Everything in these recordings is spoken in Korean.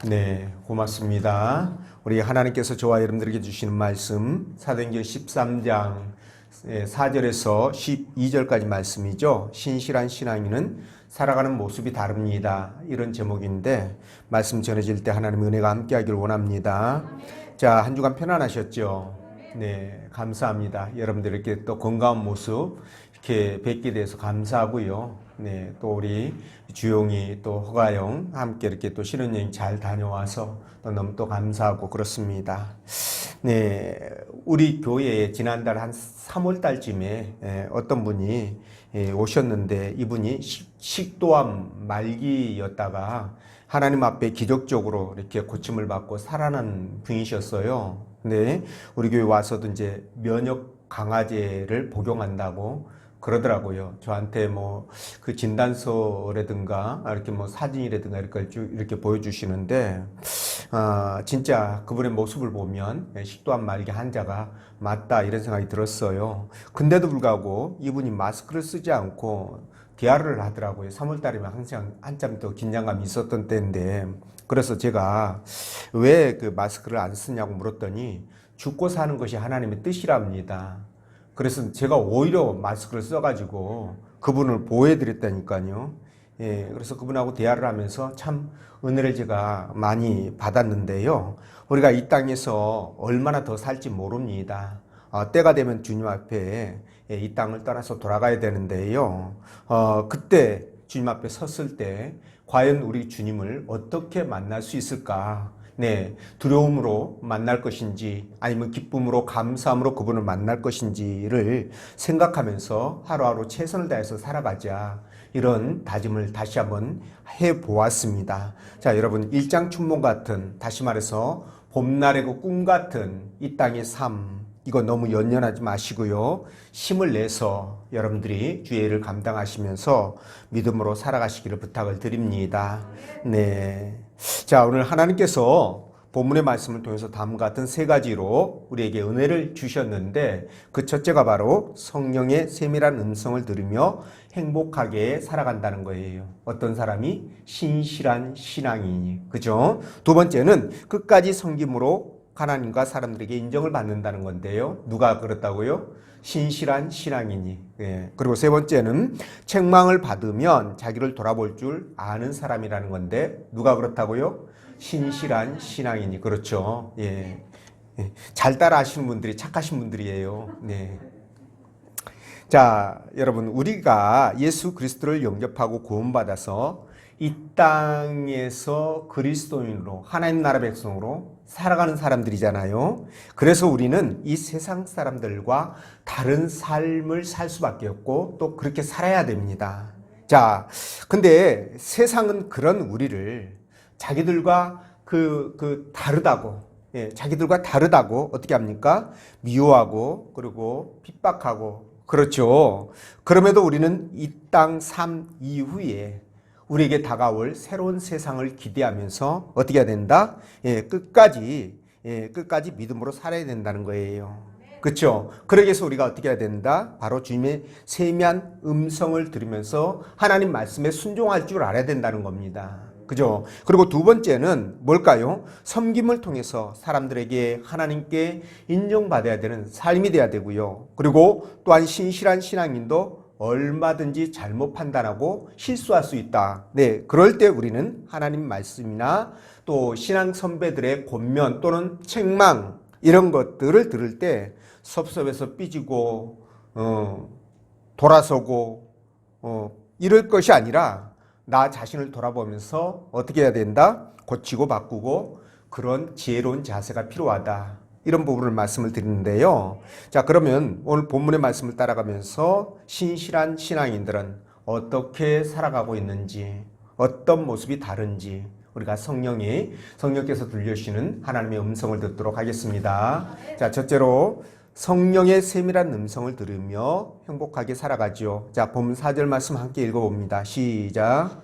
네, 고맙습니다. 우리 하나님께서 저와 여러분들에게 주시는 말씀 사도행전 13장 4절에서 12절까지 말씀이죠. 신실한 신앙인은 살아가는 모습이 다릅니다. 이런 제목인데 말씀 전해질 때 하나님의 은혜가 함께하기를 원합니다. 자, 한 주간 편안하셨죠? 네, 감사합니다. 여러분들에게 또 건강한 모습 이렇게 뵙게 돼서 감사하고요. 네, 또 우리 주용이 또 허가영 함께 이렇게 또 신혼여행 잘 다녀와서 또 너무 또 감사하고 그렇습니다. 네, 우리 교회에 지난달 한 3월 달쯤에 어떤 분이 오셨는데 이분이 식도암 말기였다가 하나님 앞에 기적적으로 이렇게 고침을 받고 살아난 분이셨어요. 근데 우리 교회 와서도 이제 면역 강화제를 복용한다고 그러더라고요. 저한테 뭐 그 진단서라든가 이렇게 뭐 사진이라든가 이렇게 보여주시는데 진짜 그분의 모습을 보면 식도암 말기 환자가 맞다 이런 생각이 들었어요. 근데도 불구하고 이분이 마스크를 쓰지 않고 대화를 하더라고요. 3월 달이면 항상 한참 더 긴장감이 있었던 때인데 그래서 제가 왜 그 마스크를 안 쓰냐고 물었더니 죽고 사는 것이 하나님의 뜻이랍니다. 그래서 제가 오히려 마스크를 써가지고 그분을 보호해드렸다니까요. 예, 그래서 그분하고 대화를 하면서 참 은혜를 제가 많이 받았는데요. 우리가 이 땅에서 얼마나 더 살지 모릅니다. 때가 되면 주님 앞에 이 땅을 떠나서 돌아가야 되는데요. 그때 주님 앞에 섰을 때 과연 우리 주님을 어떻게 만날 수 있을까? 네, 두려움으로 만날 것인지 아니면 기쁨으로 감사함으로 그분을 만날 것인지를 생각하면서 하루하루 최선을 다해서 살아가자 이런 다짐을 다시 한번 해보았습니다. 자, 여러분 일장춘몽 같은 다시 말해서 봄날의 그 꿈 같은 이 땅의 삶 이거 너무 연연하지 마시고요. 힘을 내서 여러분들이 주의 일을 감당하시면서 믿음으로 살아가시기를 부탁을 드립니다. 네. 자, 오늘 하나님께서 본문의 말씀을 통해서 다음과 같은 세 가지로 우리에게 은혜를 주셨는데 그 첫째가 바로 성령의 세밀한 음성을 들으며 행복하게 살아간다는 거예요. 어떤 사람이 신실한 신앙이니, 그죠? 두 번째는 끝까지 섬김으로 하나님과 사람들에게 인정을 받는다는 건데요. 누가 그렇다고요? 신실한 신앙이니. 예. 그리고 세 번째는 책망을 받으면 자기를 돌아볼 줄 아는 사람이라는 건데 누가 그렇다고요? 신실한 신앙이니. 그렇죠. 예. 예. 잘 따라 하시는 분들이 착하신 분들이에요. 네. 자, 여러분 우리가 예수 그리스도를 영접하고 구원받아서 이 땅에서 그리스도인으로 하나님 나라 백성으로 살아가는 사람들이잖아요. 그래서 우리는 이 세상 사람들과 다른 삶을 살 수밖에 없고 또 그렇게 살아야 됩니다. 자, 근데 세상은 그런 우리를 자기들과 다르다고 자기들과 다르다고 어떻게 합니까? 미워하고 그리고 핍박하고 그렇죠. 그럼에도 우리는 이 땅 삶 이후에 우리에게 다가올 새로운 세상을 기대하면서 어떻게 해야 된다? 끝까지 믿음으로 살아야 된다는 거예요. 그렇죠? 그러기 위해서 우리가 어떻게 해야 된다? 바로 주님의 세미한 음성을 들으면서 하나님 말씀에 순종할 줄 알아야 된다는 겁니다. 그죠? 그리고 두 번째는 뭘까요? 섬김을 통해서 사람들에게 하나님께 인정받아야 되는 삶이 돼야 되고요. 그리고 또한 신실한 신앙인도 얼마든지 잘못 판단하고 실수할 수 있다. 네, 그럴 때 우리는 하나님 말씀이나 또 신앙 선배들의 권면 또는 책망 이런 것들을 들을 때 섭섭해서 삐지고 돌아서고 이럴 것이 아니라 나 자신을 돌아보면서 어떻게 해야 된다? 고치고 바꾸고 그런 지혜로운 자세가 필요하다. 이런 부분을 말씀을 드리는데요. 자, 그러면 오늘 본문의 말씀을 따라가면서 신실한 신앙인들은 어떻게 살아가고 있는지, 어떤 모습이 다른지 우리가 성령께서 들려주시는 하나님의 음성을 듣도록 하겠습니다. 자, 첫째로 성령의 세밀한 음성을 들으며 행복하게 살아가죠. 자, 본문 4절 말씀 함께 읽어봅니다. 시작.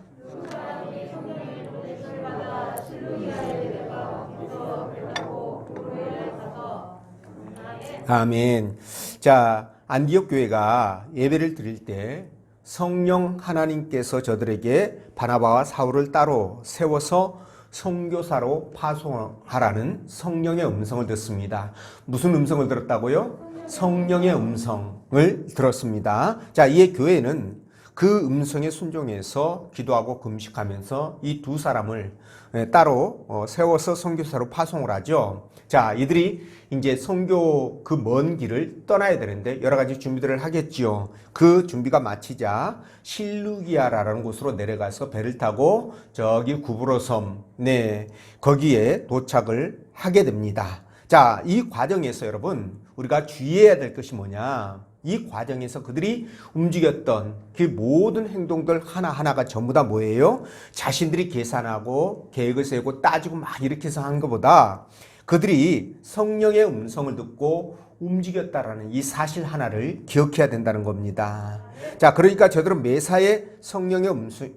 아멘. 자, 안디옥 교회가 예배를 드릴 때 성령 하나님께서 저들에게 바나바와 사울을 따로 세워서 선교사로 파송하라는 성령의 음성을 듣습니다. 무슨 음성을 들었다고요? 성령의 음성을 들었습니다. 자, 이에 교회는 그 음성에 순종해서 기도하고 금식하면서 이 두 사람을 따로 세워서 선교사로 파송을 하죠. 자, 이들이 이제 선교 그 먼 길을 떠나야 되는데 여러 가지 준비들을 하겠지요. 그 준비가 마치자 실루기아라는 곳으로 내려가서 배를 타고 저기 구브로 섬, 거기에 도착을 하게 됩니다. 자, 이 과정에서 여러분 우리가 주의해야 될 것이 뭐냐? 이 과정에서 그들이 움직였던 그 모든 행동들 하나하나가 전부 다 뭐예요? 자신들이 계산하고 계획을 세우고 따지고 막 이렇게 해서 한 것보다 그들이 성령의 음성을 듣고 움직였다라는 이 사실 하나를 기억해야 된다는 겁니다. 자, 그러니까 저들은 매사에 성령의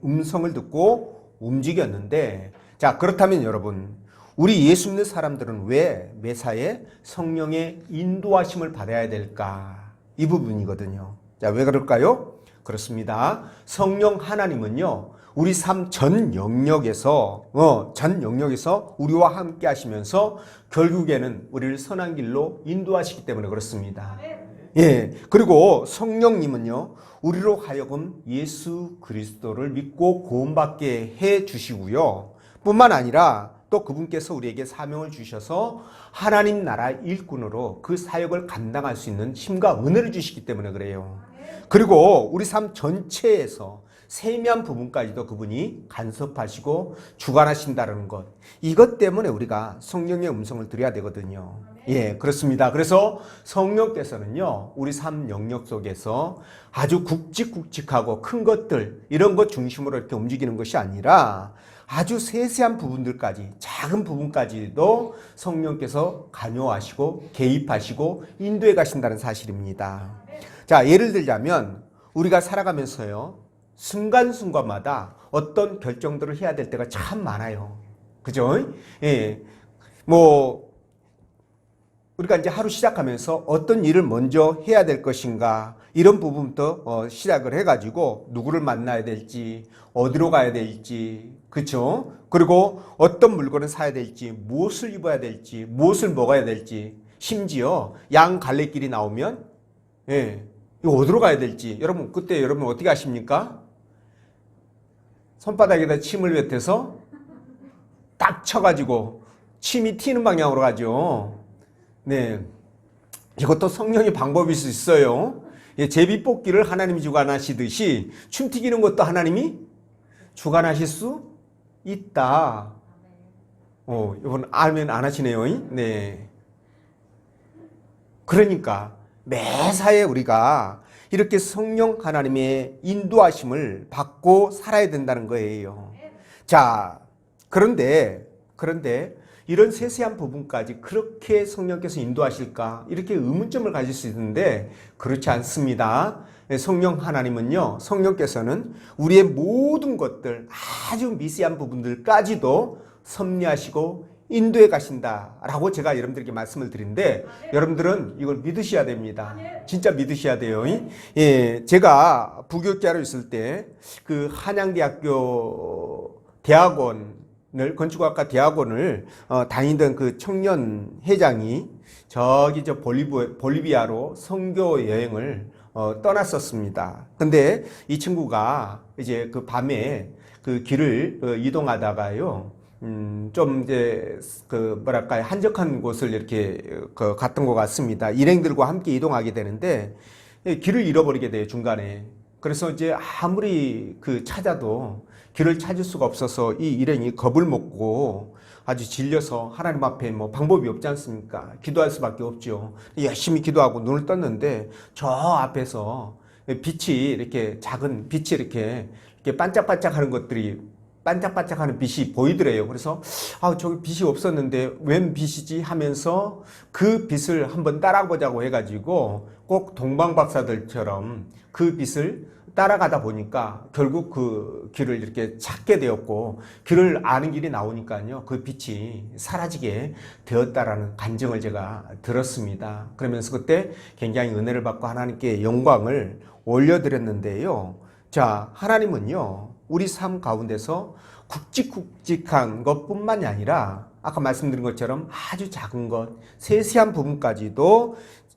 음성을 듣고 움직였는데, 자, 그렇다면 여러분, 우리 예수 믿는 사람들은 왜 매사에 성령의 인도하심을 받아야 될까? 이 부분이거든요. 자, 왜 그럴까요? 그렇습니다. 성령 하나님은요, 우리 삶 전 영역에서 우리와 함께 하시면서 결국에는 우리를 선한 길로 인도하시기 때문에 그렇습니다. 예. 그리고 성령님은요, 우리로 하여금 예수 그리스도를 믿고 구원받게 해 주시고요. 뿐만 아니라 또 그분께서 우리에게 사명을 주셔서 하나님 나라 일꾼으로 그 사역을 감당할 수 있는 힘과 은혜를 주시기 때문에 그래요. 그리고 우리 삶 전체에서 세미한 부분까지도 그분이 간섭하시고 주관하신다는 것, 이것 때문에 우리가 성령의 음성을 들어야 되거든요. 예, 그렇습니다. 그래서 성령께서는요, 우리 삶 영역 속에서 아주 굵직굵직하고 큰 것들, 이런 것 중심으로 이렇게 움직이는 것이 아니라 아주 세세한 부분들까지, 작은 부분까지도 성령께서 관여하시고 개입하시고 인도해 가신다는 사실입니다. 자, 예를 들자면 우리가 살아가면서요, 순간순간마다 어떤 결정들을 해야 될 때가 참 많아요. 그죠? 예. 우리가 이제 하루 시작하면서 어떤 일을 먼저 해야 될 것인가, 이런 부분부터 시작을 해가지고 누구를 만나야 될지, 어디로 가야 될지, 그쵸? 그리고 어떤 물건을 사야 될지, 무엇을 입어야 될지, 무엇을 먹어야 될지, 심지어 양 갈래길이 나오면, 예, 이거 어디로 가야 될지, 여러분, 그때 여러분 어떻게 하십니까? 손바닥에다 침을 뱉어서 딱 쳐가지고 침이 튀는 방향으로 가죠. 네, 이것도 성령의 방법일 수 있어요. 예, 제비뽑기를 하나님이 주관하시듯이 춤 튀기는 것도 하나님이 주관하실 수 있다. 이건 아멘 안 하시네요. 네. 그러니까 매사에 우리가 이렇게 성령 하나님의 인도하심을 받고 살아야 된다는 거예요. 자, 그런데 이런 세세한 부분까지 그렇게 성령께서 인도하실까? 이렇게 의문점을 가질 수 있는데 그렇지 않습니다. 성령 하나님은요, 성령께서는 우리의 모든 것들, 아주 미세한 부분들까지도 섭리하시고 인도해 가신다라고 제가 여러분들에게 말씀을 드리는데 여러분들은 이걸 믿으셔야 됩니다. 진짜 믿으셔야 돼요. 예, 제가 부교육자로 있을 때 그 한양대학교 대학원을, 건축학과 대학원을 다니던 그 청년 회장이 저기 볼리비아로 선교 여행을 떠났었습니다. 근데 이 친구가 이제 그 밤에 그 길을 이동하다가요, 좀 이제 한적한 곳을 이렇게 갔던 것 같습니다. 일행들과 함께 이동하게 되는데 길을 잃어버리게 돼요, 중간에. 그래서 이제 아무리 찾아도 길을 찾을 수가 없어서 이 일행이 겁을 먹고 아주 질려서 하나님 앞에 방법이 없지 않습니까? 기도할 수밖에 없죠. 열심히 기도하고 눈을 떴는데 저 앞에서 빛이 이렇게, 작은 빛이 이렇게 반짝반짝하는 것들이, 반짝반짝하는 빛이 보이더래요. 그래서 저기 빛이 없었는데 웬 빛이지 하면서 그 빛을 한번 따라보자고 해가지고 꼭 동방박사들처럼 그 빛을 따라가다 보니까 결국 그 길을 이렇게 찾게 되었고, 길을 아는 길이 나오니까요, 그 빛이 사라지게 되었다라는 간증을 제가 들었습니다. 그러면서 그때 굉장히 은혜를 받고 하나님께 영광을 올려드렸는데요. 자, 하나님은요, 우리 삶 가운데서 굵직굵직한 것뿐만이 아니라 아까 말씀드린 것처럼 아주 작은 것, 세세한 부분까지도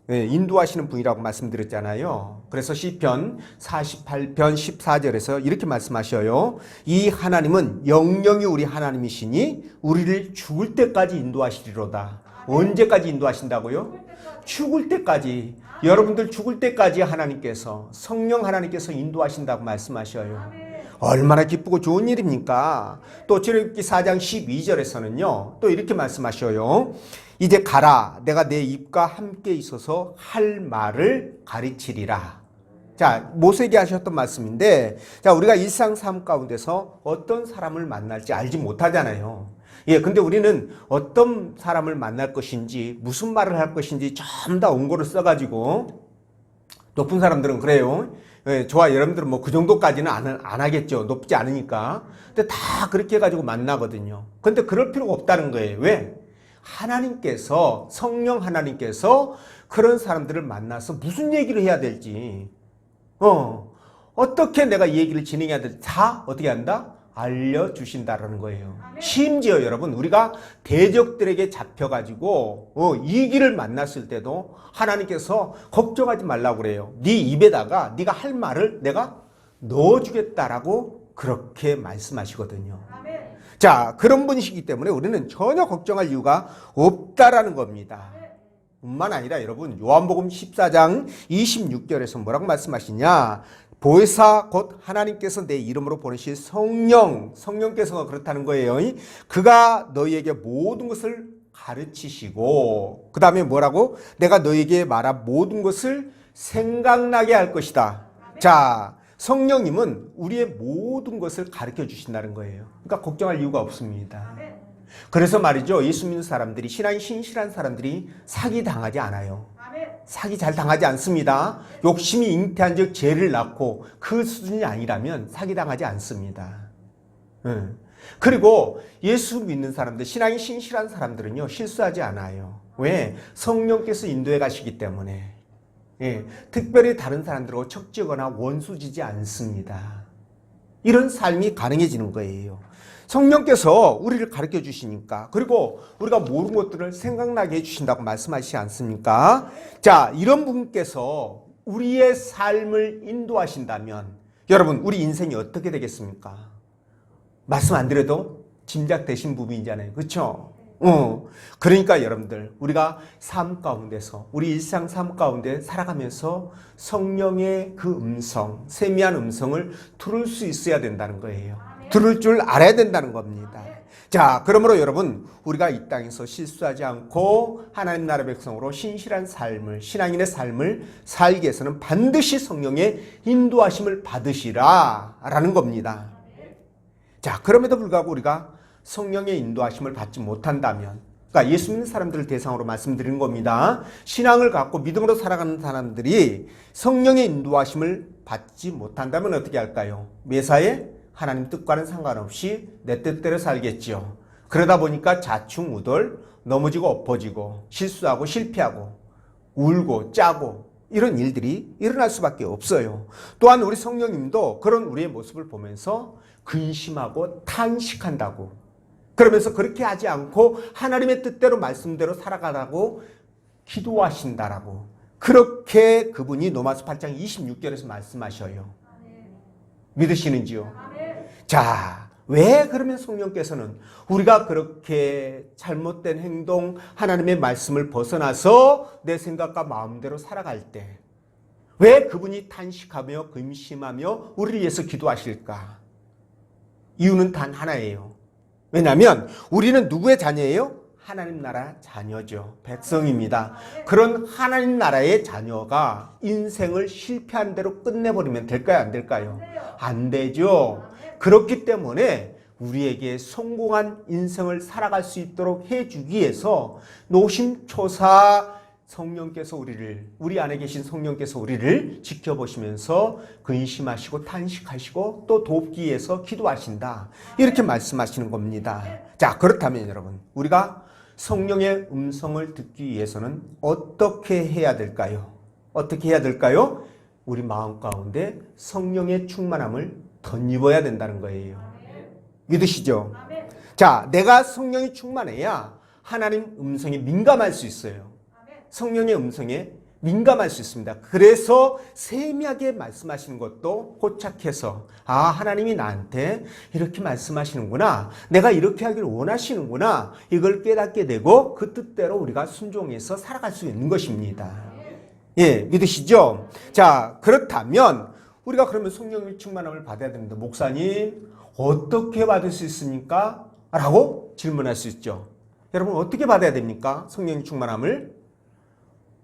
인도하시는 분이라고 말씀드렸잖아요. 그래서 시편 48편 14절에서 이렇게 말씀하셔요. 이 하나님은 영영이 우리 하나님이시니 우리를 죽을 때까지 인도하시리로다. 언제까지 인도하신다고요? 죽을 때까지. 여러분들 죽을 때까지 하나님께서, 성령 하나님께서 인도하신다고 말씀하셔요. 얼마나 기쁘고 좋은 일입니까? 또 출애굽기 4장 12절에서는요. 또 이렇게 말씀하셔요. 이제 가라. 내가 내 입과 함께 있어서 할 말을 가르치리라. 자, 모세에게 하셨던 말씀인데, 자, 우리가 일상 삶 가운데서 어떤 사람을 만날지 알지 못하잖아요. 예, 근데 우리는 어떤 사람을 만날 것인지, 무슨 말을 할 것인지 전부 다 원고를 써가지고, 높은 사람들은 그래요. 예, 저와 여러분들은 뭐 그 정도까지는 안 하겠죠. 높지 않으니까. 근데 다 그렇게 해가지고 만나거든요. 근데 그럴 필요가 없다는 거예요. 왜? 하나님께서, 성령 하나님께서 그런 사람들을 만나서 무슨 얘기를 해야 될지, 어떻게 내가 이 얘기를 진행해야 될지 다 어떻게 한다? 알려주신다라는 거예요. 심지어 여러분, 우리가 대적들에게 잡혀가지고 이 길을 만났을 때도 하나님께서 걱정하지 말라고 그래요. 네 입에다가 네가 할 말을 내가 넣어주겠다라고 그렇게 말씀하시거든요. 자, 그런 분이시기 때문에 우리는 전혀 걱정할 이유가 없다라는 겁니다. 뿐만 아니라 여러분, 요한복음 14장 26절에서 뭐라고 말씀하시냐? 보혜사 곧 하나님께서 내 이름으로 보내실 성령께서 그렇다는 거예요. 그가 너희에게 모든 것을 가르치시고, 그 다음에 뭐라고? 내가 너희에게 말한 모든 것을 생각나게 할 것이다. 자, 성령님은 우리의 모든 것을 가르쳐 주신다는 거예요. 그러니까 걱정할 이유가 없습니다. 그래서 말이죠, 예수 믿는 사람들이, 신앙이 신실한 사람들이 사기 당하지 않아요. 사기 잘 당하지 않습니다. 욕심이 잉태한 즉 죄를 낳고 그 수준이 아니라면 사기 당하지 않습니다. 그리고 예수 믿는 사람들, 신앙이 신실한 사람들은요, 실수하지 않아요. 왜? 성령께서 인도해 가시기 때문에. 예, 특별히 다른 사람들하고 척지거나 원수지지 않습니다. 이런 삶이 가능해지는 거예요. 성령께서 우리를 가르쳐 주시니까, 그리고 우리가 모르는 것들을 생각나게 해주신다고 말씀하시지 않습니까? 자, 이런 분께서 우리의 삶을 인도하신다면 여러분, 우리 인생이 어떻게 되겠습니까? 말씀 안 드려도 짐작되신 부분이잖아요. 그렇죠? 그러니까 여러분들, 우리가 삶 가운데서, 우리 일상 삶 가운데 살아가면서 성령의 그 음성, 세미한 음성을 들을 수 있어야 된다는 거예요. 들을 줄 알아야 된다는 겁니다. 자, 그러므로 여러분, 우리가 이 땅에서 실수하지 않고 하나님 나라 백성으로 신실한 삶을, 신앙인의 삶을 살기 위해서는 반드시 성령의 인도하심을 받으시라 라는 겁니다. 자, 그럼에도 불구하고 우리가 성령의 인도하심을 받지 못한다면, 그러니까 예수 믿는 사람들을 대상으로 말씀드리는 겁니다. 신앙을 갖고 믿음으로 살아가는 사람들이 성령의 인도하심을 받지 못한다면 어떻게 할까요? 매사에 하나님 뜻과는 상관없이 내 뜻대로 살겠지요. 그러다 보니까 좌충우돌, 넘어지고 엎어지고 실수하고 실패하고 울고 짜고 이런 일들이 일어날 수밖에 없어요. 또한 우리 성령님도 그런 우리의 모습을 보면서 근심하고 탄식한다고, 그러면서 그렇게 하지 않고 하나님의 뜻대로 말씀대로 살아가라고 기도하신다라고, 그렇게 그분이 로마서 8장 26절에서 말씀하셔요. 믿으시는지요? 자, 왜 그러면 성령께서는 우리가 그렇게 잘못된 행동, 하나님의 말씀을 벗어나서 내 생각과 마음대로 살아갈 때 왜 그분이 탄식하며 근심하며 우리를 위해서 기도하실까? 이유는 단 하나예요. 왜냐하면 우리는 누구의 자녀예요? 하나님 나라 자녀죠. 백성입니다. 그런 하나님 나라의 자녀가 인생을 실패한 대로 끝내버리면 될까요? 안 될까요? 안 되죠. 그렇기 때문에 우리에게 성공한 인생을 살아갈 수 있도록 해주기 위해서 노심초사 성령께서 우리 안에 계신 성령께서 우리를 지켜보시면서 근심하시고 탄식하시고 또 돕기 위해서 기도하신다. 이렇게 말씀하시는 겁니다. 자, 그렇다면 여러분, 우리가 성령의 음성을 듣기 위해서는 어떻게 해야 될까요? 어떻게 해야 될까요? 우리 마음 가운데 성령의 충만함을 덧입어야 된다는 거예요. 믿으시죠? 자, 내가 성령이 충만해야 하나님 음성에 민감할 수 있어요. 성령의 음성에 민감할 수 있습니다. 그래서 세미하게 말씀하시는 것도 포착해서 하나님이 나한테 이렇게 말씀하시는구나. 내가 이렇게 하기를 원하시는구나. 이걸 깨닫게 되고 그 뜻대로 우리가 순종해서 살아갈 수 있는 것입니다. 예, 믿으시죠? 자, 그렇다면 우리가 그러면 성령의 충만함을 받아야 됩니다. 목사님, 어떻게 받을 수 있습니까? 라고 질문할 수 있죠. 여러분, 어떻게 받아야 됩니까? 성령의 충만함을?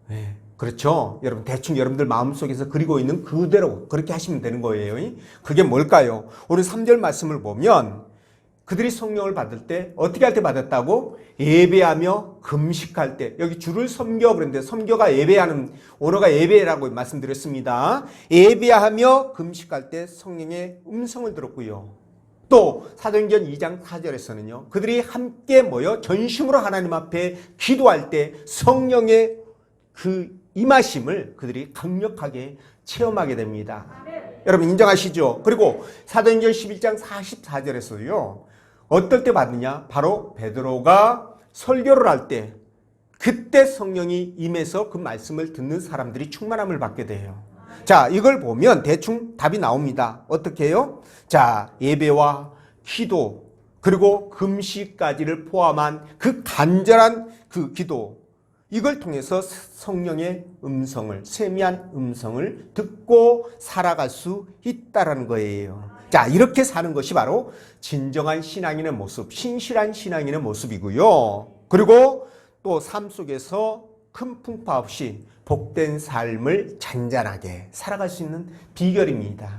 네, 그렇죠. 여러분, 대충 여러분들 마음속에서 그리고 있는 그대로 그렇게 하시면 되는 거예요. 그게 뭘까요? 오늘 3절 말씀을 보면 그들이 성령을 받을 때 어떻게 할 때 받았다고? 예배하며 금식할 때. 여기 주를 섬겨 그랬는데 섬겨가 예배하는 언어가 예배라고 말씀드렸습니다. 예배하며 금식할 때 성령의 음성을 들었고요. 또 사도행전 2장 4절에서는요. 그들이 함께 모여 전심으로 하나님 앞에 기도할 때 성령의 그 임하심을 그들이 강력하게 체험하게 됩니다. 여러분 인정하시죠? 그리고 사도행전 11장 44절에서요. 어떨 때 받느냐? 바로 베드로가 설교를 할 때 그때 성령이 임해서 그 말씀을 듣는 사람들이 충만함을 받게 돼요. 자, 이걸 보면 대충 답이 나옵니다. 어떻게 해요? 자, 예배와 기도 그리고 금식까지를 포함한 그 간절한 그 기도 이걸 통해서 성령의 음성을 세미한 음성을 듣고 살아갈 수 있다라는 거예요. 자, 이렇게 사는 것이 바로 진정한 신앙인의 모습, 신실한 신앙인의 모습이고요. 그리고 또 삶 속에서 큰 풍파 없이 복된 삶을 잔잔하게 살아갈 수 있는 비결입니다.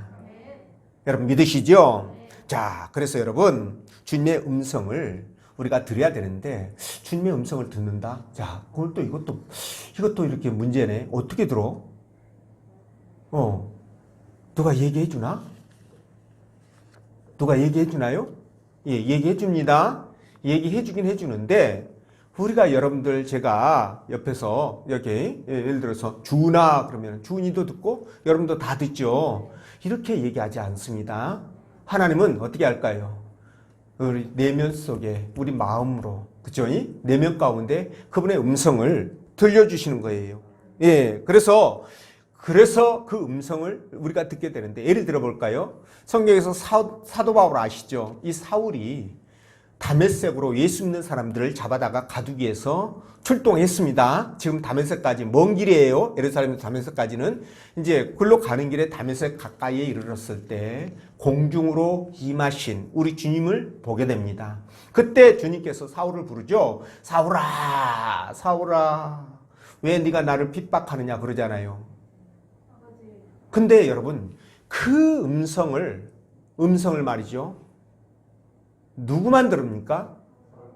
여러분 믿으시죠? 자, 그래서 여러분 주님의 음성을 우리가 들어야 되는데 주님의 음성을 듣는다? 자, 그걸 또 이것도 이렇게 문제네. 어떻게 들어? 누가 얘기해 주나? 누가 얘기해 주나요? 예, 얘기해 줍니다. 얘기해 주긴 해 주는데 우리가 여러분들 제가 옆에서 이렇게 예를 들어서 주나 그러면 주니도 듣고 여러분도 다 듣죠. 이렇게 얘기하지 않습니다. 하나님은 어떻게 할까요? 우리 내면 속에 우리 마음으로 그죠? 내면 가운데 그분의 음성을 들려주시는 거예요. 예, 그래서 그 음성을 우리가 듣게 되는데 예를 들어 볼까요? 성경에서 사도 바울 아시죠? 이 사울이 다메섹으로 예수 믿는 사람들을 잡아다가 가두기 위해서 출동했습니다. 지금 다메섹까지 먼 길이에요. 예루살렘에서 다메섹까지는 이제 글로 가는 길에 다메섹 가까이에 이르렀을 때 공중으로 임하신 우리 주님을 보게 됩니다. 그때 주님께서 사울을 부르죠. 사울아, 사울아, 왜 네가 나를 핍박하느냐 그러잖아요. 근데 여러분 그 음성을 말이죠. 누구만 들읍니까?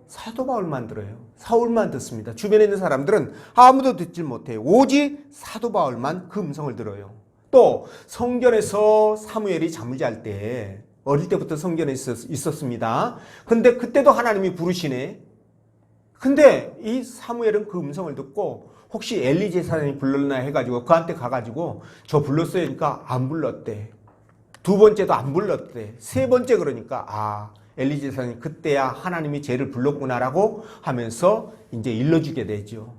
사도 바울만 들어요. 사울만 듣습니다. 주변에 있는 사람들은 아무도 듣질 못해요. 오직 사도 바울만 그 음성을 들어요. 또 성전에서 사무엘이 잠을 잘 때 어릴 때부터 성전에 있었습니다. 근데 그때도 하나님이 부르시네. 근데 이 사무엘은 그 음성을 듣고 혹시 엘리 제사장이 불렀나 해가지고 그한테 가가지고 저 불렀어요 하니까 안 불렀대. 두 번째도 안 불렀대. 세 번째 그러니까 엘리 제사장이 그때야 하나님이 쟤를 불렀구나라고 하면서 이제 일러주게 되죠.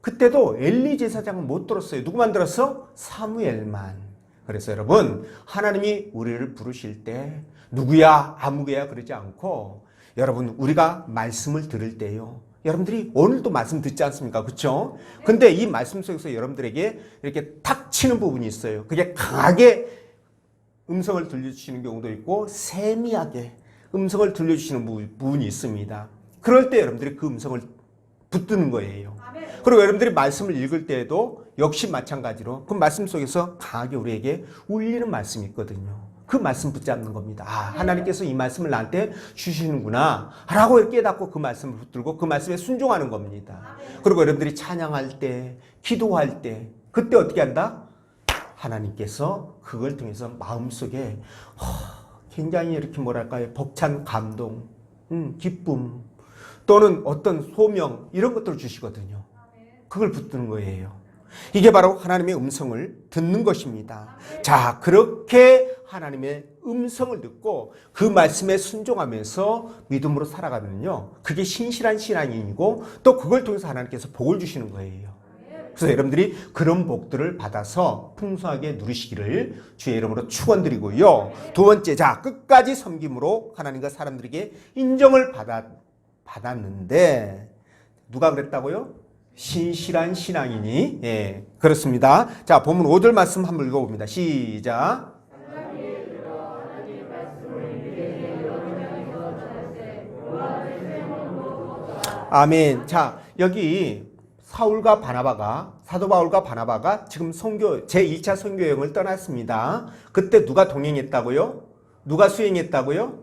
그때도 엘리 제사장은 못 들었어요. 누구만 들었어? 사무엘만. 그래서 여러분 하나님이 우리를 부르실 때 누구야 아무개야 그러지 않고 여러분 우리가 말씀을 들을 때요. 여러분들이 오늘도 말씀 듣지 않습니까? 그렇죠? 근데 이 말씀 속에서 여러분들에게 이렇게 탁 치는 부분이 있어요. 그게 강하게 음성을 들려주시는 경우도 있고 세미하게 음성을 들려주시는 부분이 있습니다. 그럴 때 여러분들이 그 음성을 붙드는 거예요. 그리고 여러분들이 말씀을 읽을 때에도 역시 마찬가지로 그 말씀 속에서 강하게 우리에게 울리는 말씀이 있거든요. 그 말씀 붙잡는 겁니다. 하나님께서 이 말씀을 나한테 주시는구나 라고 깨닫고 그 말씀을 붙들고 그 말씀에 순종하는 겁니다. 그리고 여러분들이 찬양할 때 기도할 때 그때 어떻게 한다? 하나님께서 그걸 통해서 마음속에 굉장히 이렇게 뭐랄까요? 벅찬 감동, 기쁨 또는 어떤 소명 이런 것들을 주시거든요. 그걸 붙드는 거예요. 이게 바로 하나님의 음성을 듣는 것입니다. 자, 그렇게 하나님의 음성을 듣고 그 말씀에 순종하면서 믿음으로 살아가면요, 그게 신실한 신앙이고 또 그걸 통해서 하나님께서 복을 주시는 거예요. 그래서 여러분들이 그런 복들을 받아서 풍성하게 누리시기를 주의 이름으로 축원드리고요. 두 번째, 자, 끝까지 섬김으로 하나님과 사람들에게 인정을 받았는데 누가 그랬다고요? 신실한 신앙이니. 예, 그렇습니다. 자, 본문 5절 말씀 한번 읽어봅니다. 시작. 아멘. 자, 여기 사울과 바나바가, 사도 바울과 바나바가 지금 제1차 선교 여행을 떠났습니다. 그때 누가 동행했다고요? 누가 수행했다고요?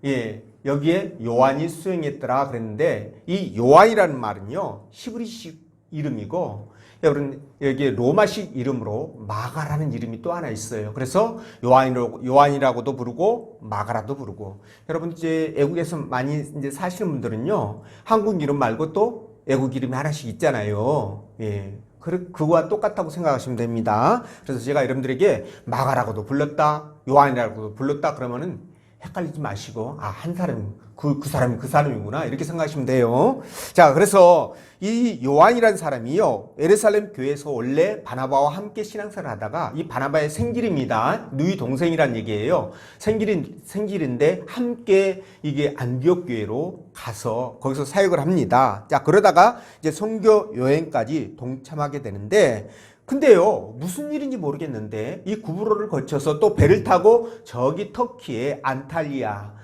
예, 여기에 요한이 수행했더라 그랬는데, 이 요한이라는 말은요, 히브리식 이름이고, 여러분, 여기 로마식 이름으로 마가라는 이름이 또 하나 있어요. 그래서 요한이라고도 부르고 마가라도 부르고. 여러분, 이제 애국에서 많이 이제 사시는 분들은요, 한국 이름 말고 또 애국 이름이 하나씩 있잖아요. 예. 그거와 똑같다고 생각하시면 됩니다. 그래서 제가 여러분들에게 마가라고도 불렀다, 요한이라고도 불렀다 그러면은 헷갈리지 마시고, 아, 한 사람, 그 사람이 그 사람이구나, 이렇게 생각하시면 돼요. 자, 그래서 이 요한이라는 사람이요, 예루살렘 교회에서 원래 바나바와 함께 신앙생활을 하다가, 이 바나바의 생길입니다. 누이 동생이란 얘기예요. 생길인데 함께 이게 안디옥 교회로 가서 거기서 사역을 합니다. 자, 그러다가 이제 선교 여행까지 동참하게 되는데, 근데요, 무슨 일인지 모르겠는데 이 구브로를 거쳐서 또 배를 타고 저기 터키의 안탈리아,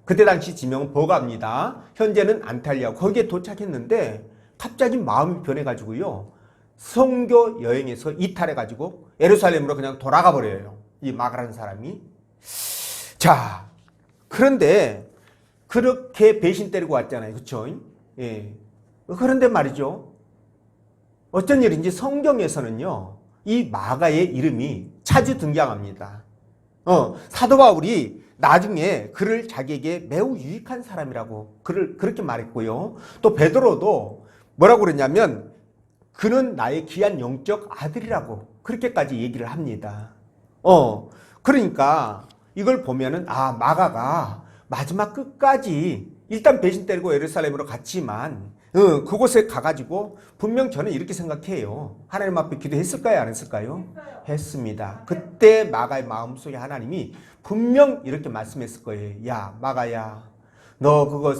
그때 당시 지명은 버가입니다. 현재는 안탈리아, 거기에 도착했는데 갑자기 마음이 변해가지고요, 선교 여행에서 이탈해가지고 예루살렘으로 그냥 돌아가 버려요, 이 마가라는 사람이. 자, 그런데 그렇게 배신 때리고 왔잖아요, 그쵸? 예. 그런데 말이죠, 어쩐 일인지 성경에서는요, 이 마가의 이름이 자주 등장합니다. 사도 바울이 나중에 그를 자기에게 매우 유익한 사람이라고 그렇게 말했고요. 또 베드로도 뭐라고 그랬냐면 그는 나의 귀한 영적 아들이라고 그렇게까지 얘기를 합니다. 그러니까 이걸 보면은, 아, 마가가 마지막 끝까지 일단 배신 때리고 예루살렘으로 갔지만 그곳에 가가지고 분명 저는 이렇게 생각해요. 하나님 앞에 기도했을까요? 안 했을까요? 했습니다. 그때 마가의 마음속에 하나님이 분명 이렇게 말씀했을 거예요. 야, 마가야, 너 그거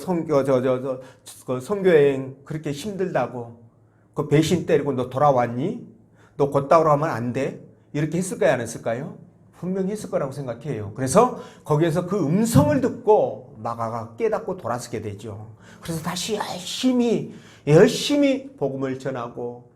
선교여행 그렇게 힘들다고 그 배신 때리고 너 돌아왔니? 너 곧다우로 하면 안 돼? 이렇게 했을까요? 안 했을까요? 분명히 했을 거라고 생각해요. 그래서 거기에서 그 음성을 듣고 마가가 깨닫고 돌아서게 되죠. 그래서 다시 열심히 복음을 전하고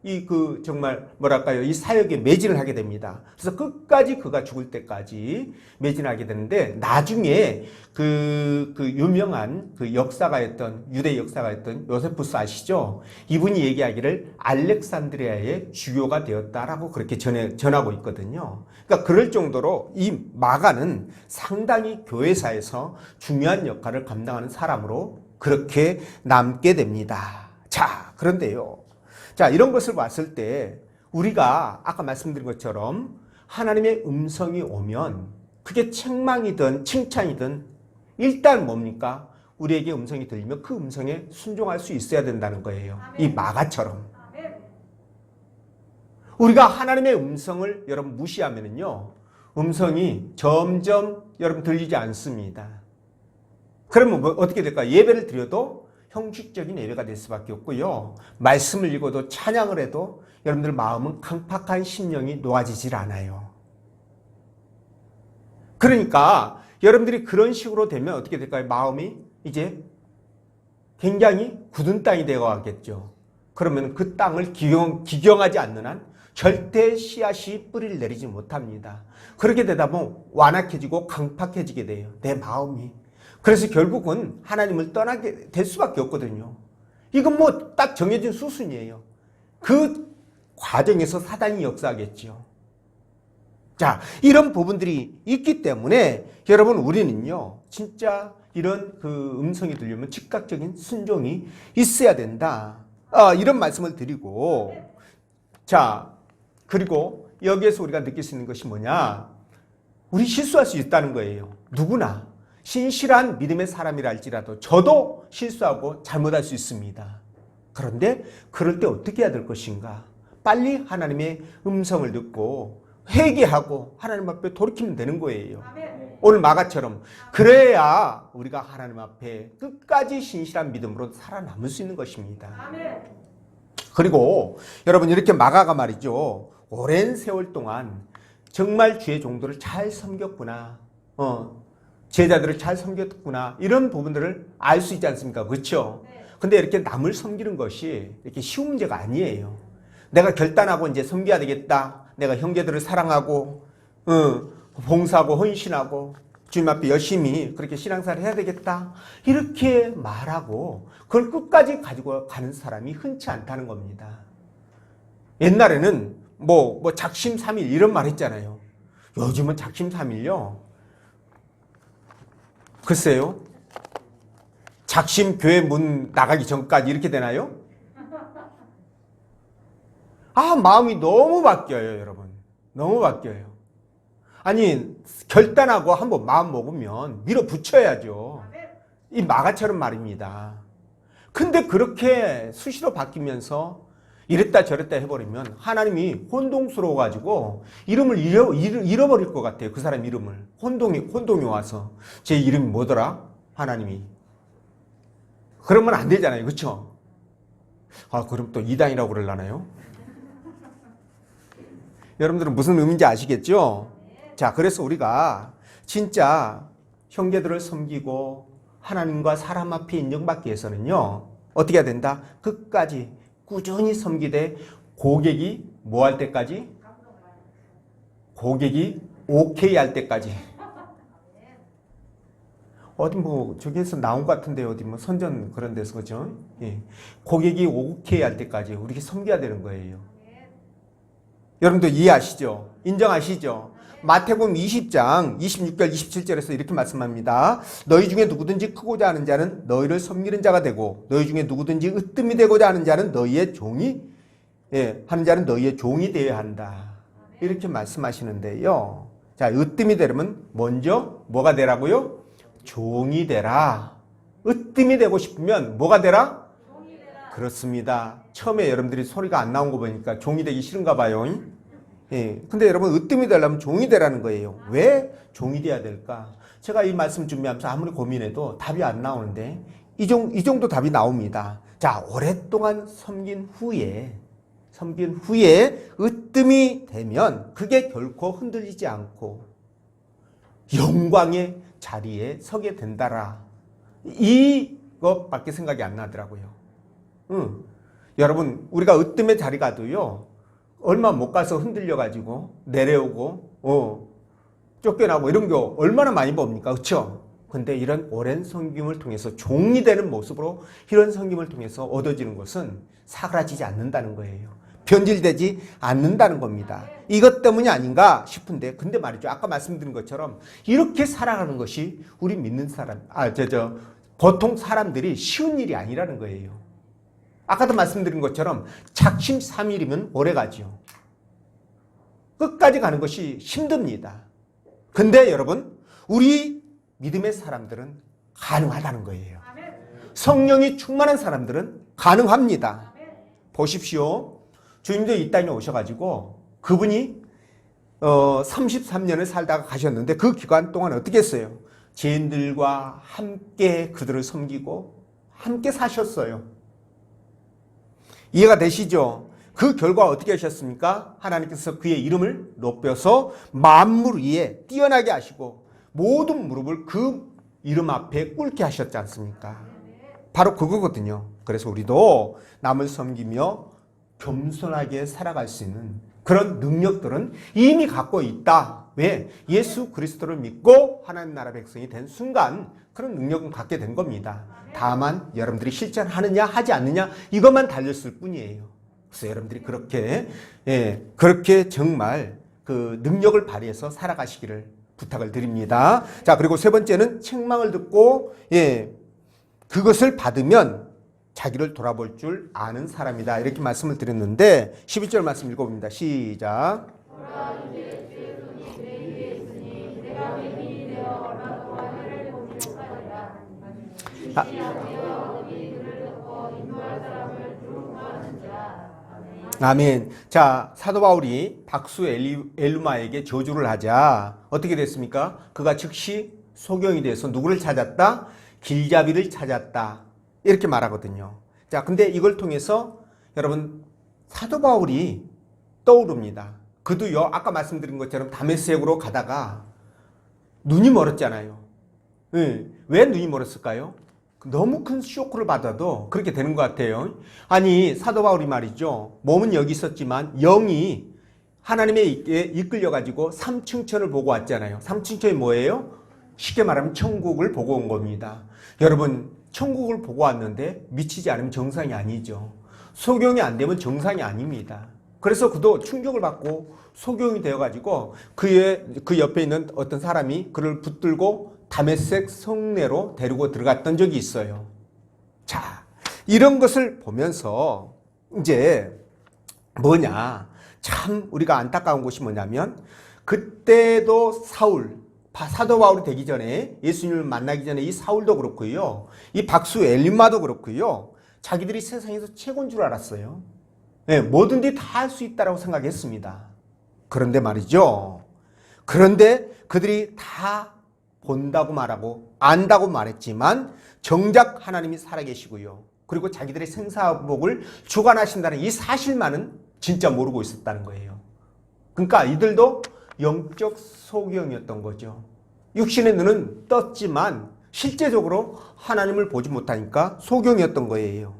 정말 뭐랄까요, 이 사역에 매진을 하게 됩니다. 그래서 끝까지 그가 죽을 때까지 매진하게 되는데, 나중에 그 유명한 그 역사가였던, 유대 역사가였던 요세푸스 아시죠? 이분이 얘기하기를 알렉산드리아의 주교가 되었다라고 그렇게 전하고 있거든요. 그러니까 그럴 정도로 이 마가는 상당히 교회사에서 중요한 역할을 감당하는 사람으로 그렇게 남게 됩니다. 자, 그런데요, 자, 이런 것을 봤을 때 우리가 아까 말씀드린 것처럼 하나님의 음성이 오면 그게 책망이든 칭찬이든 일단 뭡니까? 우리에게 음성이 들리면 그 음성에 순종할 수 있어야 된다는 거예요. 이 마가처럼. 우리가 하나님의 음성을 여러분 무시하면은요, 음성이 점점 여러분 들리지 않습니다. 그러면 어떻게 될까요? 예배를 드려도 형식적인 예배가 될 수밖에 없고요, 말씀을 읽어도 찬양을 해도 여러분들 마음은 강팍한 심령이 놓아지질 않아요. 그러니까 여러분들이 그런 식으로 되면 어떻게 될까요? 마음이 이제 굉장히 굳은 땅이 되어가겠죠. 그러면 그 땅을 기경하지 않는 한 절대 씨앗이 뿌리를 내리지 못합니다. 그렇게 되다 보면 완악해지고 강팍해지게 돼요, 내 마음이. 그래서 결국은 하나님을 떠나게 될 수밖에 없거든요. 이건 뭐 딱 정해진 수순이에요. 그 과정에서 사단이 역사하겠죠. 자, 이런 부분들이 있기 때문에 여러분, 우리는요, 진짜 이런 그 음성이 들려면 즉각적인 순종이 있어야 된다. 이런 말씀을 드리고, 자, 그리고 여기에서 우리가 느낄 수 있는 것이 뭐냐? 우리 실수할 수 있다는 거예요. 누구나 신실한 믿음의 사람이라 할지라도 저도 실수하고 잘못할 수 있습니다. 그런데 그럴 때 어떻게 해야 될 것인가? 빨리 하나님의 음성을 듣고 회개하고 하나님 앞에 돌이키면 되는 거예요. 오늘 마가처럼. 그래야 우리가 하나님 앞에 끝까지 신실한 믿음으로 살아남을 수 있는 것입니다. 그리고 여러분, 이렇게 마가가 말이죠, 오랜 세월 동안 정말 주의 종도를 잘 섬겼구나, 제자들을 잘 섬겼구나, 이런 부분들을 알 수 있지 않습니까? 그렇죠? 근데 이렇게 남을 섬기는 것이 이렇게 쉬운 문제가 아니에요. 내가 결단하고 이제 섬겨야 되겠다, 내가 형제들을 사랑하고 봉사하고 헌신하고 주님 앞에 열심히 그렇게 신앙생활을 해야 되겠다, 이렇게 말하고 그걸 끝까지 가지고 가는 사람이 흔치 않다는 겁니다. 옛날에는 작심삼일 이런 말 했잖아요. 요즘은 작심삼일요, 글쎄요, 작심 교회 문 나가기 전까지 이렇게 되나요? 마음이 너무 바뀌어요, 여러분. 너무 바뀌어요. 아니, 결단하고 한번 마음 먹으면 밀어붙여야죠. 이 마가처럼 말입니다. 근데 그렇게 수시로 바뀌면서 이랬다 저랬다 해버리면 하나님이 혼동스러워가지고 이름을 잃어버릴 것 같아요. 그 사람 이름을. 혼동이 와서. 제 이름이 뭐더라? 하나님이. 그러면 안 되잖아요. 그렇죠? 그럼 또 이단이라고 그러려나요? 여러분들은 무슨 의미인지 아시겠죠? 자, 그래서 우리가 진짜 형제들을 섬기고 하나님과 사람 앞에 인정받기 위해서는요, 어떻게 해야 된다? 끝까지 꾸준히 섬기되 고객이 뭐 할 때까지? 고객이 오케이 할 때까지. 어디 저기에서 나온 것 같은데, 어디 선전 그런 데서, 그죠? 예. 고객이 오케이 할 때까지 우리가 섬겨야 되는 거예요. 여러분도 이해하시죠? 인정하시죠? 마태복음 20장 26절 27절에서 이렇게 말씀합니다. 너희 중에 누구든지 크고자 하는 자는 너희를 섬기는 자가 되고, 너희 중에 누구든지 으뜸이 되고자 하는 자는 너희의 종이 되어야 한다. 이렇게 말씀하시는데요. 자, 으뜸이 되려면 먼저 뭐가 되라고요? 종이 되라. 으뜸이 되고 싶으면 뭐가 되라? 종이 되라. 그렇습니다. 처음에 여러분들이 소리가 안 나온 거 보니까 종이 되기 싫은가 봐요. 예. 근데 여러분, 으뜸이 되려면 종이 되라는 거예요. 왜 종이 돼야 될까? 제가 이 말씀 준비하면서 아무리 고민해도 답이 안 나오는데 이 정도 답이 나옵니다. 자, 오랫동안 섬긴 후에 으뜸이 되면 그게 결코 흔들리지 않고 영광의 자리에 서게 된다라. 이것밖에 생각이 안 나더라고요. 여러분, 우리가 으뜸의 자리 가도요, 얼마 못 가서 흔들려가지고 내려오고 쫓겨나고 이런 거 얼마나 많이 봅니까? 그렇죠? 근데 이런 오랜 섬김을 통해서 종이 되는 모습으로 이런 섬김을 통해서 얻어지는 것은 사그라지지 않는다는 거예요. 변질되지 않는다는 겁니다. 이것 때문이 아닌가 싶은데, 근데 말이죠, 아까 말씀드린 것처럼 이렇게 살아가는 것이 우리 믿는 사람, 보통 사람들이 쉬운 일이 아니라는 거예요. 아까도 말씀드린 것처럼 작심삼일이면 오래가죠. 끝까지 가는 것이 힘듭니다. 근데 여러분, 우리 믿음의 사람들은 가능하다는 거예요. 성령이 충만한 사람들은 가능합니다. 보십시오. 주님도 이 땅에 오셔가지고 그분이 33년을 살다가 가셨는데 그 기간 동안 어떻게 했어요? 죄인들과 함께 그들을 섬기고 함께 사셨어요. 이해가 되시죠? 그 결과 어떻게 하셨습니까? 하나님께서 그의 이름을 높여서 만물 위에 뛰어나게 하시고 모든 무릎을 그 이름 앞에 꿇게 하셨지 않습니까? 바로 그거거든요. 그래서 우리도 남을 섬기며 겸손하게 살아갈 수 있는 그런 능력들은 이미 갖고 있다. 왜? 예수 그리스도를 믿고 하나님 나라 백성이 된 순간 그런 능력은 갖게 된 겁니다. 다만 여러분들이 실천하느냐 하지 않느냐 이것만 달렸을 뿐이에요. 그래서 여러분들이 그렇게 정말 그 능력을 발휘해서 살아가시기를 부탁을 드립니다. 자, 그리고 세 번째는 책망을 듣고 그것을 받으면 자기를 돌아볼 줄 아는 사람이다. 이렇게 말씀을 드렸는데 11절 말씀 읽어봅니다. 시작. 아, 아멘. 자, 사도 바울이 박수 엘루마에게 저주를 하자 어떻게 됐습니까? 그가 즉시 소경이 돼서 누구를 찾았다? 길잡이를 찾았다. 이렇게 말하거든요. 자, 근데 이걸 통해서 여러분 사도 바울이 떠오릅니다. 그도요, 아까 말씀드린 것처럼 다메섹으로 가다가 눈이 멀었잖아요. 왜 눈이 멀었을까요? 너무 큰 쇼크를 받아도 그렇게 되는 것 같아요. 아니, 사도 바울이 말이죠. 몸은 여기 있었지만 영이 하나님에 이끌려가지고 삼층천을 보고 왔잖아요. 삼층천이 뭐예요? 쉽게 말하면 천국을 보고 온 겁니다. 여러분, 천국을 보고 왔는데 미치지 않으면 정상이 아니죠. 소경이 안 되면 정상이 아닙니다. 그래서 그도 충격을 받고 소경이 되어가지고 그 옆에 있는 어떤 사람이 그를 붙들고 다메섹 성내로 데리고 들어갔던 적이 있어요. 자, 이런 것을 보면서 이제 뭐냐, 참 우리가 안타까운 것이 뭐냐면 그때도 사도 바울이 되기 전에 예수님을 만나기 전에 이 사울도 그렇고요, 이 박수 엘리마도 그렇고요, 자기들이 세상에서 최고인 줄 알았어요. 네, 뭐든지 다 할 수 있다라고 생각했습니다. 그런데 말이죠. 그런데 그들이 다 본다고 말하고 안다고 말했지만 정작 하나님이 살아계시고요, 그리고 자기들의 생사복을 주관하신다는 이 사실만은 진짜 모르고 있었다는 거예요. 그러니까 이들도 영적 소경이었던 거죠. 육신의 눈은 떴지만 실제적으로 하나님을 보지 못하니까 소경이었던 거예요.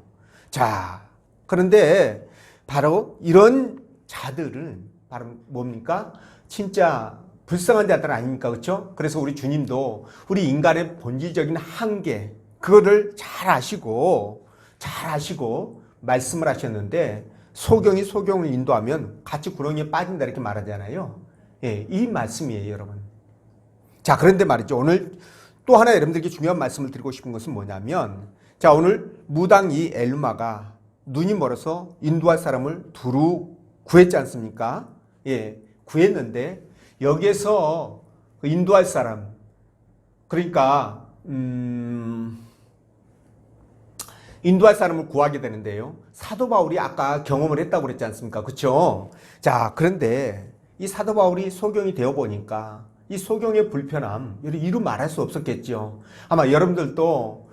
자, 그런데 바로 이런 자들은 바로 뭡니까? 진짜 불쌍한 자들 아닙니까? 그렇죠? 그래서 우리 주님도 우리 인간의 본질적인 한계, 그거를 잘 아시고 말씀을 하셨는데, 소경이 소경을 인도하면 같이 구렁이에 빠진다 이렇게 말하잖아요. 예, 이 말씀이에요, 여러분. 자, 그런데 말이죠. 오늘 또 하나 여러분들께 중요한 말씀을 드리고 싶은 것은 뭐냐면, 자, 오늘 무당 이 엘루마가 눈이 멀어서 인도할 사람을 두루 구했지 않습니까? 예, 구했는데 여기에서 인도할 사람, 그러니까 인도할 사람을 구하게 되는데요. 사도 바울이 아까 경험을 했다고 그랬지 않습니까? 그렇죠? 자, 그런데 이 사도 바울이 소경이 되어 보니까 이 소경의 불편함, 이루 말할 수 없었겠죠. 아마 여러분들도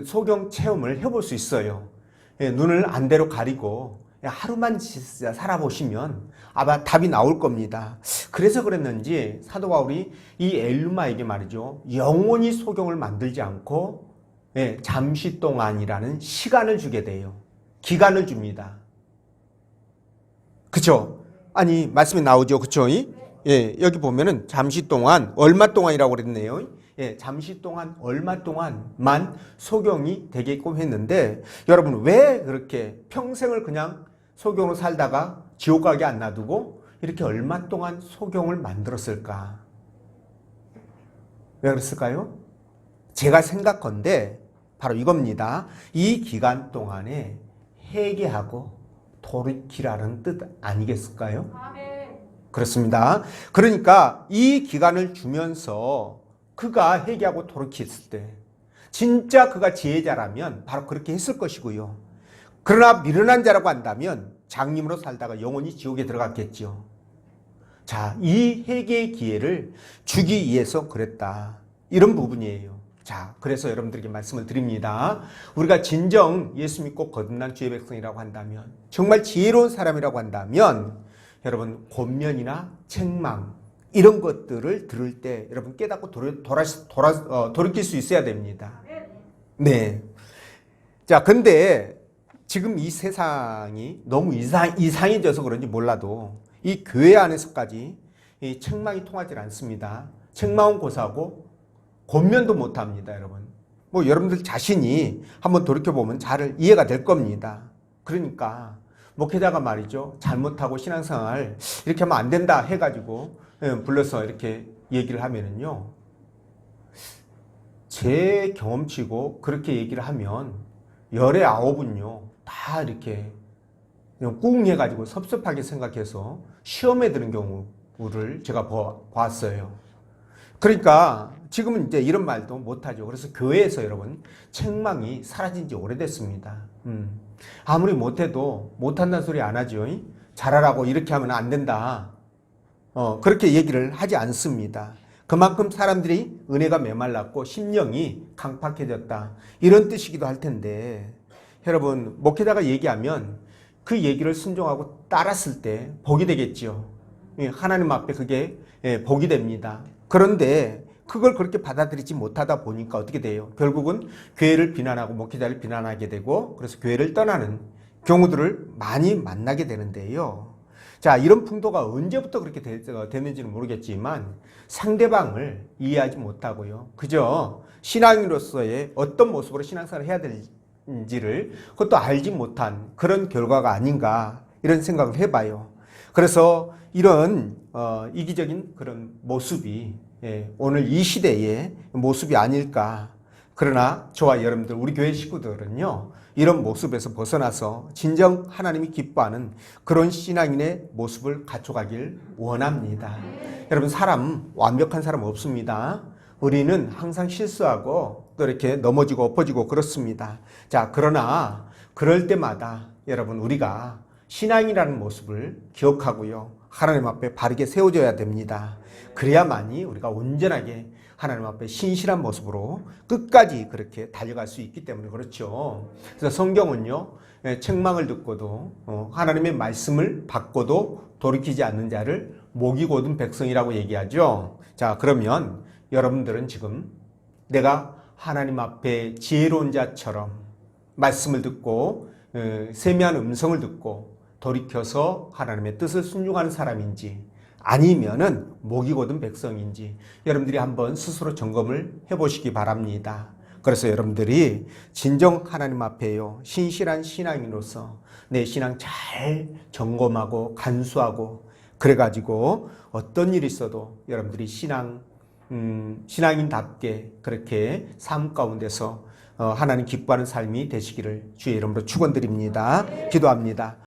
소경 체험을 해볼 수 있어요. 예, 눈을 안대로 가리고 하루만 진짜 살아보시면 아마 답이 나올 겁니다. 그래서 그랬는지 사도 바울이 이 엘루마에게 말이죠, 영원히 소경을 만들지 않고 잠시 동안이라는 시간을 주게 돼요. 기간을 줍니다. 그쵸? 아니, 말씀이 나오죠. 그쵸? 예, 여기 보면은 잠시 동안, 얼마 동안이라고 그랬네요. 예, 잠시 동안, 얼마 동안만 소경이 되게끔 했는데, 여러분, 왜 그렇게 평생을 그냥 소경으로 살다가 지옥 가게 안 놔두고 이렇게 얼마 동안 소경을 만들었을까? 왜 그랬을까요? 제가 생각컨대 바로 이겁니다. 이 기간 동안에 회개하고 돌이키라는 뜻 아니겠을까요? 그렇습니다. 그러니까 이 기간을 주면서 그가 회개하고 돌이켰을 때 진짜 그가 지혜자라면 바로 그렇게 했을 것이고요. 그러나 미련한 자라고 한다면 장님으로 살다가 영원히 지옥에 들어갔겠죠. 자, 이 회개의 기회를 주기 위해서 그랬다, 이런 부분이에요. 자, 그래서 여러분들에게 말씀을 드립니다. 우리가 진정 예수 믿고 거듭난 주의 백성이라고 한다면, 정말 지혜로운 사람이라고 한다면, 여러분 권면이나 책망 이런 것들을 들을 때 여러분 깨닫고 돌이킬 수 있어야 됩니다. 네. 자, 근데 지금 이 세상이 너무 이상해져서 그런지 몰라도 이 교회 안에서까지 이 책망이 통하지 않습니다. 책망은 고사하고 권면도 못합니다, 여러분. 뭐 여러분들 자신이 한번 돌이켜보면 잘 이해가 될 겁니다. 그러니까 목회자가 말이죠, 잘못하고 신앙생활 이렇게 하면 안 된다 해가지고 불러서 이렇게 얘기를 하면은요, 제 경험치고 그렇게 얘기를 하면 열의 9은요 다 이렇게 그냥 꿍 해가지고 섭섭하게 생각해서 시험에 드는 경우를 제가 봤어요. 그러니까 지금은 이제 이런 말도 못하죠. 그래서 교회에서 여러분 책망이 사라진 지 오래됐습니다. 아무리 못해도 못한다는 소리 안 하죠. 잘하라고 이렇게 하면 안 된다. 그렇게 얘기를 하지 않습니다. 그만큼 사람들이 은혜가 메말랐고 심령이 강팍해졌다. 이런 뜻이기도 할 텐데 여러분 목회자가 얘기하면 그 얘기를 순종하고 따랐을 때 복이 되겠죠. 하나님 앞에 그게 복이 됩니다. 그런데 그걸 그렇게 받아들이지 못하다 보니까 어떻게 돼요? 결국은 교회를 비난하고 목회자를 비난하게 되고 그래서 교회를 떠나는 경우들을 많이 만나게 되는데요. 자, 이런 풍토가 언제부터 그렇게 됐는지는 모르겠지만 상대방을 이해하지 못하고요. 그저 신앙인으로서의 어떤 모습으로 신앙생활을 해야 될지를 그것도 알지 못한 그런 결과가 아닌가 이런 생각을 해봐요. 그래서 이런 이기적인 그런 모습이 오늘 이 시대의 모습이 아닐까. 그러나 저와 여러분들 우리 교회 식구들은요. 이런 모습에서 벗어나서 진정 하나님이 기뻐하는 그런 신앙인의 모습을 갖춰가길 원합니다. 여러분 완벽한 사람 없습니다. 우리는 항상 실수하고 또 이렇게 넘어지고 엎어지고 그렇습니다. 자, 그러나 그럴 때마다 여러분 우리가 신앙이라는 모습을 기억하고요. 하나님 앞에 바르게 세워져야 됩니다. 그래야만이 우리가 온전하게 하나님 앞에 신실한 모습으로 끝까지 그렇게 달려갈 수 있기 때문에 그렇죠. 그래서 성경은요. 책망을 듣고도 하나님의 말씀을 받고도 돌이키지 않는 자를 목이 곧은 백성이라고 얘기하죠. 자, 그러면 여러분들은 지금 내가 하나님 앞에 지혜로운 자처럼 말씀을 듣고 세미한 음성을 듣고 돌이켜서 하나님의 뜻을 순종하는 사람인지 아니면은 목이 곧은 백성인지 여러분들이 한번 스스로 점검을 해보시기 바랍니다. 그래서 여러분들이 진정 하나님 앞에요 신실한 신앙인으로서 내 신앙 잘 점검하고 간수하고 그래가지고 어떤 일이 있어도 여러분들이 신앙인답게 그렇게 삶 가운데서 하나님 기뻐하는 삶이 되시기를 주의 이름으로 축원드립니다. 기도합니다.